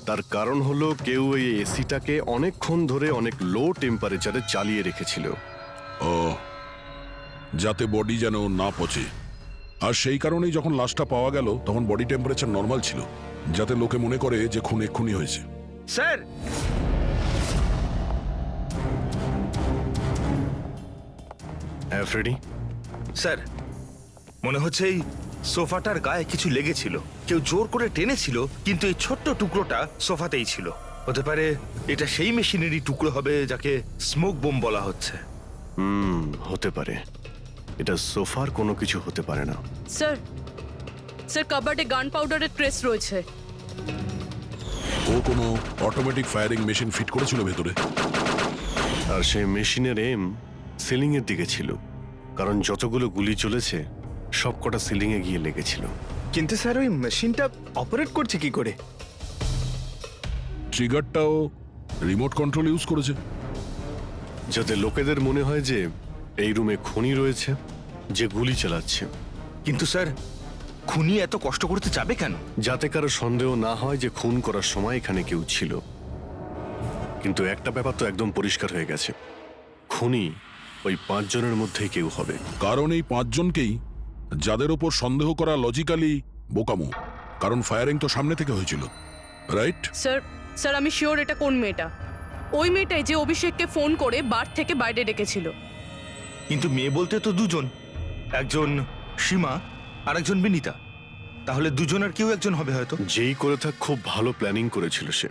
তার কারণ হলো কেউ এই এসিটাকে অনেকক্ষণ ধরে অনেক লো টেম্পারেচারে চালিয়ে রেখেছিল। ও, যাতে বডি যেন না পচে। আর সেই কারণেই যখন লাশটা পাওয়া গেল তখন বডি টেম্পারেচার নর্মাল ছিল, যাতে লোকে মনে করে যে খুন এক্ষুনি হয়েছে। স্যার, হ্যাঁ ফ্রেডি, স্যার মনে হচ্ছে এই সোফাটার গায়ে কিছু লেগেছিল, কেউ জোর করে টেনেছিল, কিন্তু এই ছোট্ট টুকরোটা সোফাতেই ছিল। হতে পারে এটা সেই মেশিনেরই টুকরো হবে যাকে স্মোক বোম বলা হচ্ছে। হতে পারে। এটা সোফার কোনো কিছু হতে পারে না। স্যার স্যার কাবার্ডে গান পাউডারের ট্রেস রয়েছে। ও কোনো অটোমেটিক ফায়ারিং মেশিন ফিট করেছিল ভেতরে। আর সেই মেশিনের এম সিলিং এর দিকে ছিল, কারণ যতগুলো গুলি চলেছে সবকটা সিলিং এ গিয়ে লেগেছিল। কিন্তু স্যার ওই মেশিনটা অপারেট করছে কি করে? ট্রিগারটাও রিমোট কন্ট্রোল ইউজ করেছে, যাতে লোকেদের মনে হয় যে এই রুমে খুনি রয়েছে যে গুলি চালাচ্ছে। কিন্তু স্যার খুনি এত কষ্ট করতে যাবে কেন? যাতে কারো সন্দেহ না হয় যে খুন করার সময় এখানে কেউ ছিল। কিন্তু একটা ব্যাপার তো একদম পরিষ্কার হয়ে গেছে, খুনি ওই 5 জনের মধ্যেই কেউ হবে। কারণ এই 5 জনকেই যাদের ওপর সন্দেহ করা লজিক্যালি বোকামো, কারণ ফায়ারিং তো সামনে থেকে হয়েছিল, রাইট? স্যার স্যার আমি শিওর এটা কোন মেয়েটা, ওই মেয়েটাই যে অভিষেককে ফোন করে বার থেকে বাইরে ডেকেছিল। কিন্তু মেয়ে বলতে তো দুজন, একজন সীমা আর একজন বিনীতা। তাহলে দুজনের কেউ একজন হবে হয়তো। যেই করে থাক খুব ভালো প্ল্যানিং করেছিল সে।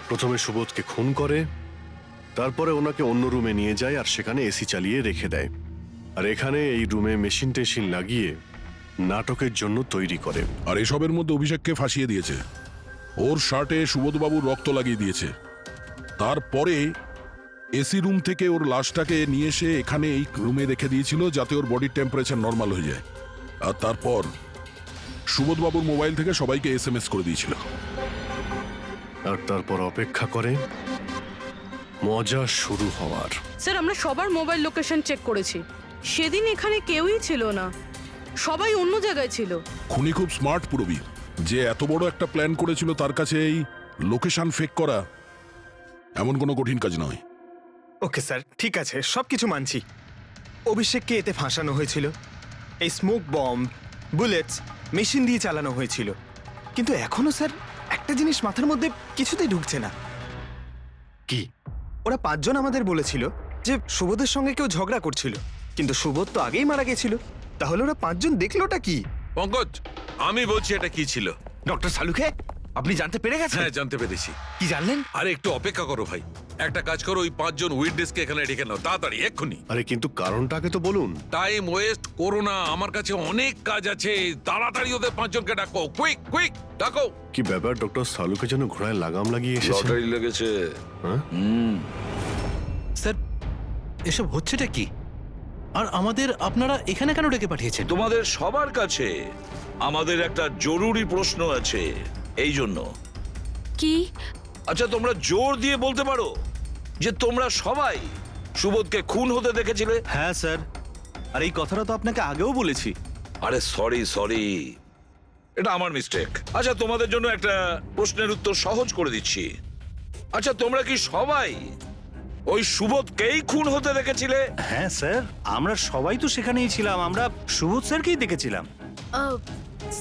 প্রথমে সুবোধকে খুন করে, তারপরে ওনাকে অন্য রুমে নিয়ে যায় আর সেখানে এসি চালিয়ে রেখে দেয়। আর এখানে এই রুমে মেশিন টেশিন লাগিয়ে নাটকের জন্য তৈরি করে। আর এসবের মধ্যে অভিষেককে ফাঁসিয়ে দিয়েছে, ওর শার্টে সুবোধবাবুর রক্ত লাগিয়ে দিয়েছে। তারপরে এসি রুম থেকে ওর লাশটাকে নিয়ে এসে এখানে এই রুমে রেখে দিয়েছিল যাতে ওর বডির টেম্পারেচার নর্মাল হয়ে যায়। আর তারপর সুবোধবাবুর মোবাইল থেকে সবাইকে SMS করে দিয়েছিল। আর তারপর অপেক্ষা করে মজা শুরু হওয়ার। স্যার আমরা সবার মোবাইল লোকেশন চেক করেছি, সেদিন এখানে কেউই ছিল না, সবাই অন্য জায়গায় ছিল। খুনি খুব স্মার্ট পুরবী, যে এত বড় একটা প্ল্যান করেছিল তার কাছে এই লোকেশন ফেক করা এমন কোনো কঠিন কাজ নয়। ওকে স্যার, ঠিক আছে, সবকিছু মানছি। অভিষেককে এতে ফাঁসানো হয়েছিল, এই স্মোক বম্ব, বুলেটস, মেশিন দিয়ে চালানো হয়েছিল। কিন্তু এখনো স্যার একটা জিনিস মাথার মধ্যে কিছুতেই ঢুকছে না। কি? ওরা 5 জন আমাদের বলেছিল যে সুবোধের সঙ্গে কেউ ঝগড়া করছিল, কিন্তু সুবোধ তো আগেই মারা গেছিল। তাহলে ওরা 5 জন দেখলোটা কি? পঙ্কজ, আমি বলছি এটা কি ছিল। ডক্টর সালুকে আপনি জানতে পেরে গেছেন? হ্যাঁ, জানতে পেরেছি। কি জানলেন? আরে একটু অপেক্ষা করো ভাই, একটা কাজ করো, ওই 5 জন উইটনেসকে এখানে ডেকে নাও তাড়াতাড়ি, এক্ষুনি। আরে কিন্তু কারণটাকে তো বলুন। টাইম ওয়েস্ট করো না, আমার কাছে অনেক কাজ আছে। তাড়াতাড়ি ওদের 5 জনকে ডাকো, কুইক কুইক ডাকো। কি ব্যাপার, ডক্টর সালুকে যেন ঘোড়ায় লাগাম লাগিয়ে এসেছে। লটারি লেগেছে। হ্যাঁ? স্যার এসব হচ্ছেটা কি? আর আমাদের আপনারা এখানে কেন ডেকে পাঠিয়েছেন? তোমাদের সবার কাছে আমাদের একটা জরুরি প্রশ্ন আছে, এই জন্য। কি? আচ্ছা, তোমরা জোর দিয়ে বলতে পারো যে তোমরা সবাই সুবোধকে খুন হতে দেখেছিলে? হ্যাঁ স্যার, আর এই কথাটা তো আপনাকে আগেও বলেছি। আরে সরি, এটা আমার মিস্টেক। আচ্ছা, তোমাদের জন্য একটা প্রশ্নের উত্তর সহজ করে দিচ্ছি। আচ্ছা, তোমরা কি সবাই ওই সুবোধকেই খুন হতে দেখেছিলে? হ্যাঁ স্যার, আমরা সবাই তো সেখানেই ছিলাম, আমরা সুবোধ স্যারকেই দেখেছিলাম।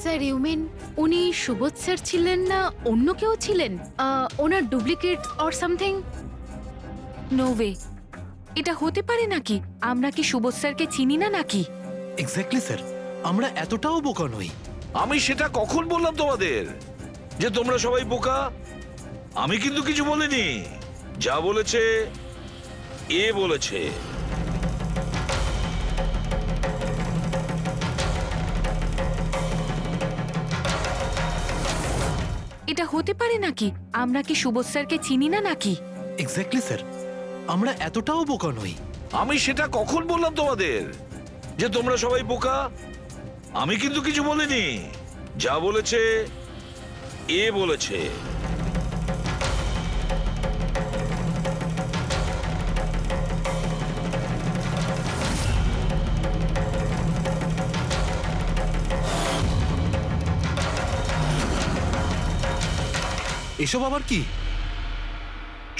স্যার ইউ মিন উনি সুবোধ স্যার ছিলেন না অন্য কেউ ছিলেন? ওনার duplicate or something? No way, এটা হতে পারে নাকি? আমরা কি সুবোধ স্যারকে চিনি না নাকি? এক্স্যাক্টলি স্যার, আমরা এতটাও বোকা নই। আমি সেটা কখন বললাম তোমাদের যে তোমরা সবাই বোকা? আমি কিন্তু কিছু বলিনি, যা বলেছে এ বলেছে। এটা হতে পারে নাকি? আমরা কি সুবোধ স্যারকে চিনি না নাকি? এক্স্যাক্টলি স্যার, আমরা এতটাও বোকা নই। আমি সেটা কখন বললাম তোমাদের যে তোমরা সবাই বোকা? আমি কিন্তু কিছু বলিনি, যা বলেছে এ বলেছে। এসব আবার কি?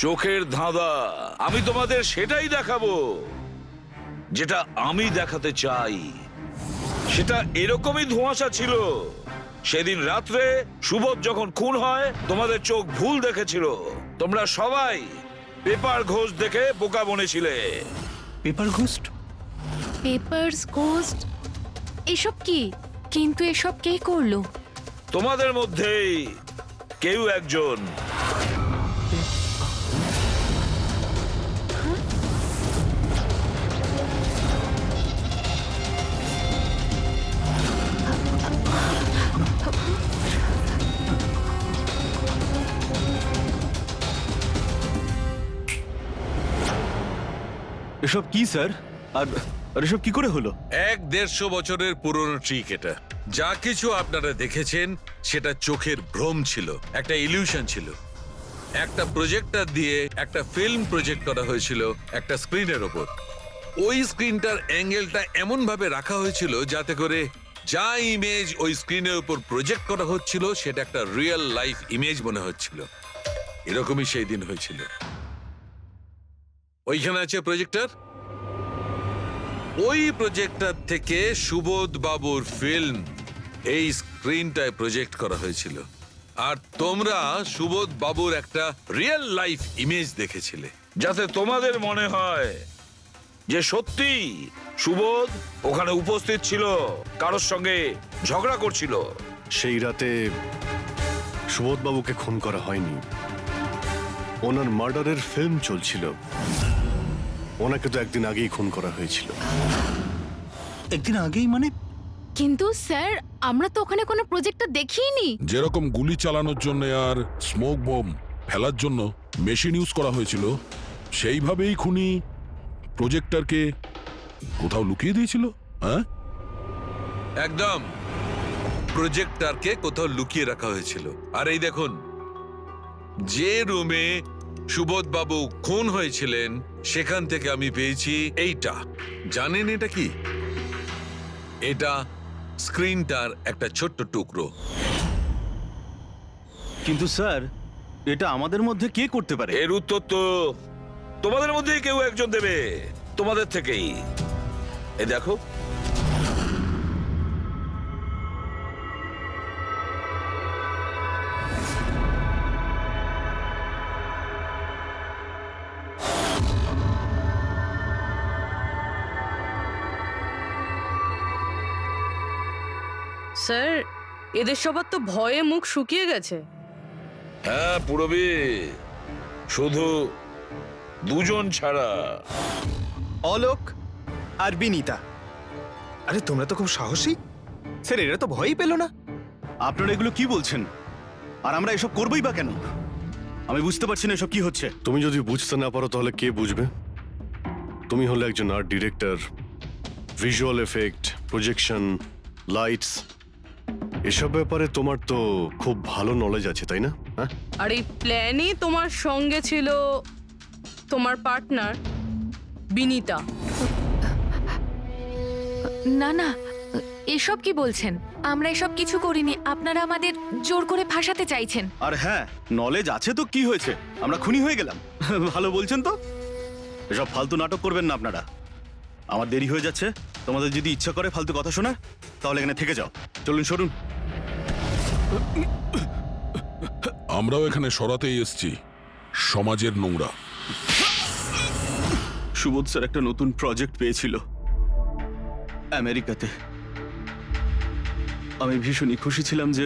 চোখের ধাঁধা। আমি তোমাদের সেটাই দেখাবো যেটা আমি দেখাতে চাই। সেটা এরকমই ধোঁয়াশা ছিল। সেদিন রাত্রে সুবোধ যখন খুন হয়, তোমাদের চোখ ভুল দেখেছিল। তোমরা সবাই পেপার ঘোষ দেখে বোকা বনেছিলে। Pepper ghost? পেপারস গোস্ট এসব কি? কিন্তু এসব কে করলো? তোমাদের মধ্যেই কেউ একজন এসব কি স্যার? আর আর এসব কি করে হলো? 150 বছরের পুরনো ট্রিক এটা। যা কিছু আপনারা দেখেছেন সেটা চোখের ভ্রম ছিল, একটা ইলিউশন ছিল। একটা প্রজেক্টর দিয়ে একটা ফিল্ম প্রজেক্ট করা হয়েছিল একটা স্ক্রিনের ওপর। ওই স্ক্রিনটার অ্যাঙ্গেলটা এমন ভাবে রাখা হয়েছিল যাতে করে যা ইমেজ ওই স্ক্রিনের উপর প্রজেক্ট করা হচ্ছিল সেটা একটা রিয়েল লাইফ ইমেজ মনে হচ্ছিল। এরকমই সেই দিন হয়েছিল। ওইখানে আছে প্রজেক্টর। ওই প্রজেক্টর থেকে সুবোধ বাবুর ফিল্ম এই স্ক্রিনটায় প্রজেক্ট করা হয়েছিল, আর তোমরা সুবোধ বাবুর একটা রিয়েল লাইফ ইমেজ দেখেছিলে। যাতে তোমাদের মনে হয় যে সত্যি সুবোধ ওখানে উপস্থিত ছিল, কারোর সঙ্গে ঝগড়া করছিল। সেই রাতে সুবোধবাবুকে খুন করা হয়নি, ওনার মার্ডারের ফিল্ম চলছিল। ওনাকে তো একদিন আগেই খুন করা হয়েছিল। একদিন আগেই মানে? কিন্তু স্যার আমরা তো ওখানে কোনো প্রজেক্টর দেখিনি। যেরকম গুলি চালানোর জন্য আর স্মোক বোম ফেলার জন্য মেশিন ইউজ করা হয়েছিল, সেইভাবেই খুনি প্রজেক্টরকে কোথাও লুকিয়ে দিয়েছিল। হ্যাঁ, একদম প্রজেক্টরকে কোথাও লুকিয়ে রাখা হয়েছিল। আর এই দেখুন, যে রুমে সুবোধ বাবু খুন হয়েছিলেন সেখান থেকে আমি পেয়েছি এইটা। জানেন এটা কি? এটা স্ক্রিনটার একটা ছোট্ট টুকরো। কিন্তু স্যার, এটা আমাদের মধ্যে কে করতে পারে? এর উত্তর তো তোমাদের মধ্যেই কেউ একজন দেবে, তোমাদের থেকেই। এই দেখো, স্যার এদের সবার তো ভয়ে মুখ শুকিয়ে গেছে। হ্যাঁ পুরবী, শুধু দুজন ছাড়া। অলোক আর বিনীতা। আরে তোমরা তো খুব সাহসী। স্যার এরা তো ভয়ই পেল না। আপনারা এগুলো কি বলছেন? আর আমরা এসব করবোই বা কেন? আমি বুঝতে পারছি না এসব কি হচ্ছে। তুমি যদি বুঝতে না পারো তাহলে কে বুঝবে? তুমি হলে একজন art director, visual effect, projection, lights, এসব ব্যাপারে তোমার তো খুব ভালো নলেজ আছে, তাই না? হ্যাঁ, আর এই প্ল্যানে তোমার সঙ্গে ছিল তোমার পার্টনার বিনীতা। না না, এসব কি বলছেন? আমরা এসব কিছু করিনি। আপনারা আমাদের জোর করে ফাঁসাতে চাইছেন। আর হ্যাঁ, নলেজ আছে তো কি হয়েছে? আমরা খুনি হয়ে গেলাম। ভালো বলছেন তো। এসব ফালতু নাটক করবেন না আপনারা। আমার দেরি হয়ে যাচ্ছে। তোমাদের যদি ইচ্ছা করে ফালতু কথা শোনার, তাহলে এখানে থেকে যাও। চলুন, সরুন। আমরাও এখানে সরাতেই এসছি সমাজের নোংরা। সুবোধ স্যার একটা নতুন প্রজেক্ট পেয়েছিল আমেরিকাতে। আমি ভীষণই খুশি ছিলাম যে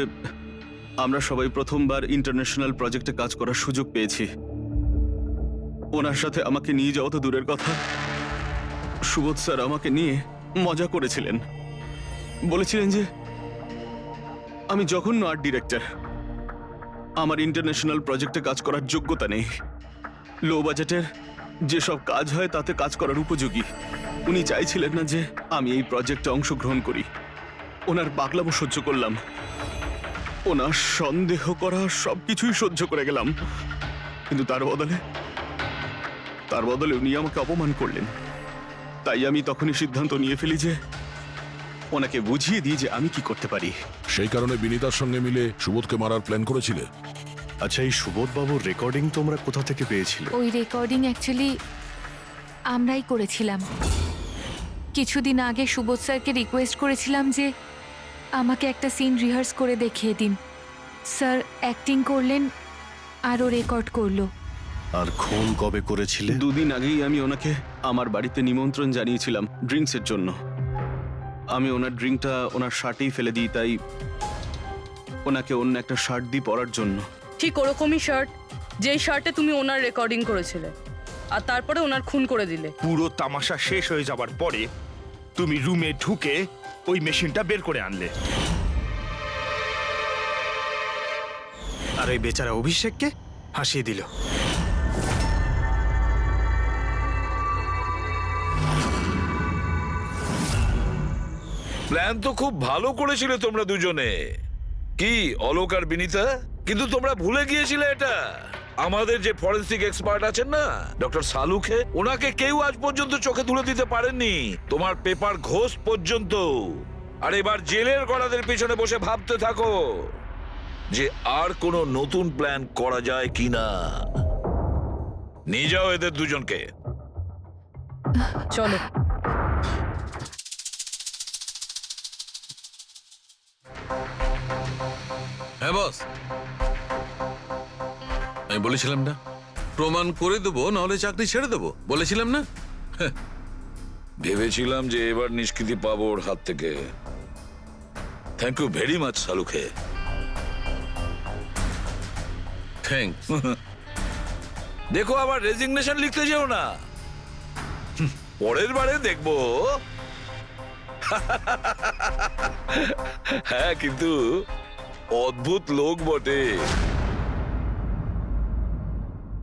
আমরা সবাই প্রথমবার ইন্টারন্যাশনাল প্রজেক্টে কাজ করার সুযোগ পেয়েছি। ওনার সাথে আমাকে নিয়ে যাওয়া তো দূরের কথা, সুবোধ স্যার আমাকে নিয়ে মজা করেছিলেন। বলেছিলেন যে আমি জঘন্য আর্ট ডিরেক্টর, আমার ইন্টারন্যাশনাল প্রজেক্টে কাজ করার যোগ্যতা নেই, লো বাজেটের যেসব কাজ হয় তাতে কাজ করার উপযোগী। উনি চাইছিলেন না যে আমি এই প্রজেক্টে অংশগ্রহণ করি। ওনার পাগলামো সহ্য করলাম, ওনার সন্দেহ করা সবকিছুই সহ্য করে গেলাম। কিন্তু তার বদলে উনি আমাকে অপমান করলেন। তাই আমি তখনই সিদ্ধান্ত নিয়ে ফেলি যে ওনাকে বুঝিয়ে দিই যে আমি কি করতে পারি। সেই কারণে বিনীতার সঙ্গে মিলে সুবোধকে মারার প্ল্যান করেছিলে। আচ্ছা, এই সুবোধবাবুর রেকর্ডিং তোমরা কোথা থেকে পেয়েছিলে? ওই রেকর্ডিং অ্যাকচুয়ালি আমরাই করেছিলাম। কিছুদিন আগে সুবোধ স্যারকে রিকোয়েস্ট করেছিলাম যে আমাকে একটা সিন রিহার্স করে দেখিয়ে দিন। স্যার অ্যাক্টিং করলেন আর ও রেকর্ড করলো। আর খুন কবে করেছিলে? 2 দিন আগেই আমি ওনাকে আমার বাড়িতে নিমন্ত্রণ জানিয়েছিলাম ড্রিঙ্কসের জন্য। আমি ওনার ড্রিঙ্কটা ওনার শার্টেই ফেলে দিই, তাই ওনাকে অন্য একটা শার্ট দিই পরার জন্য। ঠিক ওরকমই শার্ট যেই শার্টে তুমি ওনার রেকর্ডিং করেছিলে আর তারপরে ওনার খুন করে দিলে। পুরো তামাশা শেষ হয়ে যাবার পরে তুমি রুমে ঢুকে ওই মেশিনটা বের করে আনলে। আর ওই বেচারা অভিষেককে ফাঁসিয়ে দিল। প্ল্যান তো খুব ভালো করেছিলে তোমরা দুজনে, কি অলোক আর বিনীতা, কিন্তু তোমরা ভুলে গিয়েছিলে এটা। আমাদের যে ফরেন্সিক এক্সপার্ট আছেন না ডক্টর সালুখে, ওনাকে কেউ আজ পর্যন্ত চোখে তুলে দিতে পারেননি, তোমার পেপার ঘোষ পর্যন্ত। আর এবার জেলের গড়াদের পিছনে বসে ভাবতে থাকো যে আর কোনো নতুন প্ল্যান করা যায় কিনা। নিয়ে যাও এদের দুজনকে। চলো। হ্যাঁ বস, আমি বলেছিলাম না প্রমাণ করে দেবো, নাহলে চাকরি ছেড়ে দেবো, বলেছিলাম না? ভেবেছিলাম যে এবার নিষ্কৃতি পাবো ওর হাত থেকে। থ্যাংক ইউ ভেরি মাচ সালুখে। থ্যাঙ্কস। দেখো আবার রেজিগনেশন লিখতে যেও না, পরের বারে দেখবো। হ্যাঁ কিন্তু অদ্ভুত লোক বটে।